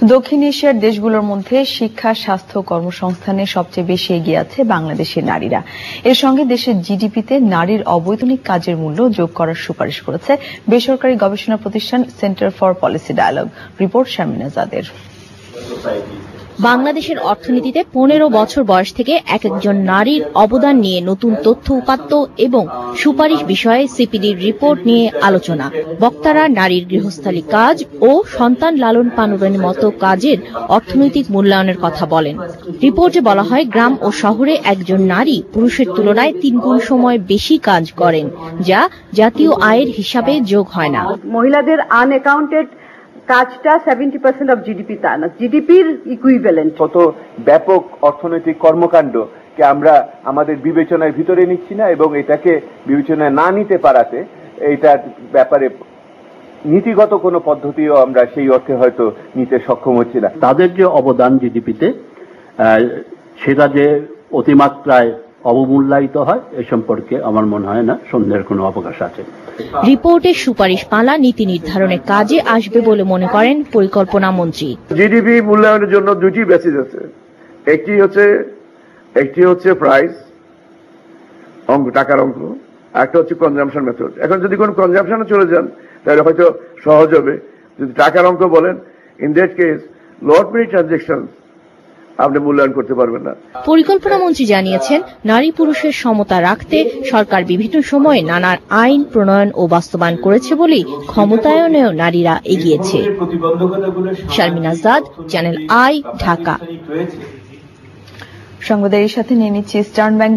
দক্ষিণ এশিয়ার দেশগুলোর মধ্যে শিক্ষা, স্বাস্থ্য, কর্মসংস্থানে সবচেয়ে বেশি এগিয়ে আছে বাংলাদেশের নারীরা। এর সঙ্গে দেশের জিডিপিতে নারীর অবৈতনিক কাজের মূল্য যোগ করার সুপারিশ করেছে বেসরকারি গবেষণা প্রতিষ্ঠান Centre for Policy Dialogue. Report Sharmin আজাদের। বাংলাদেশের অর্থনীতিতে 15 বছর বয়স থেকে একজন নারীর অবদান নিয়ে নতুন তথ্য উপাত্ত এবং সুপারিশ বিষয়ে সিপিডির রিপোর্ট নিয়ে আলোচনা। বক্তারা নারীর গৃহস্থালী কাজ ও সন্তান লালন পালনের মতো কাজের অর্থনৈতিক মূল্যায়নের কথা বলেন। রিপোর্টে বলা হয়, গ্রাম ও শহরে একজন নারী পুরুষের তুলনায় 3 গুণ সময় বেশি কাজ করেন, যা জাতীয় আয়ের হিসাবে যোগ হয় না। মহিলাদের আনঅ্যাকাউন্টেড কাজটা 70% অফ জিডিপি, তা না, জিডিপির ইকুইভ্যালেন্ট। কত ব্যাপক অর্থনৈতিক কর্মকাণ্ডকে আমরা আমাদের বিবেচনার ভিতরে নিচ্ছি না, এবং এটাকে বিবেচনায় না নিতে পারাতে এইটার ব্যাপারে নীতিগত কোনো পদ্ধতিও আমরা সেই অর্থে হয়তো নিতে সক্ষম হচ্ছি না। তাদের যে অবদান জিডিপিতে, সেটা যে অতিমাত্রায় অবমূল্যায়িত হয় এ সম্পর্কে আমার মনে হয় না সন্দেহের কোনো অবকাশ আছে। রিপোর্টের সুপারিশ পালা নীতি নির্ধারণের কাজে আসবে বলে মনে করেন পরিকল্পনা মন্ত্রী। জিডিপি মূল্যায়নের জন্য দুটি বেসিস আছে। একটি হচ্ছে প্রাইস অঙ্ক, টাকার অঙ্ক, একটা হচ্ছে কনজাম্পশন মেথড। এখন যদি কোনো কনজাম্পশনে চলে যান তাহলে হয়তো সহজ হবে। যদি টাকার অঙ্ক বলেন, in that case lot many transaction আপনি মূল্যায়ন করতে পারবেন না। পরিকল্পনা মন্ত্রী জানিয়েছেন, নারী পুরুষের সমতা রাখতে সরকার বিভিন্ন সময়ে নানা আইন প্রণয়ন ও বাস্তবায়ন করেছে বলেই ক্ষমতায়নেও নারীরা এগিয়েছে। Sharmin Azad, channel I, Dhaka. সংবাদের সাথে নিয়ে নিচ্ছি ইস্টার্ন ব্যাংক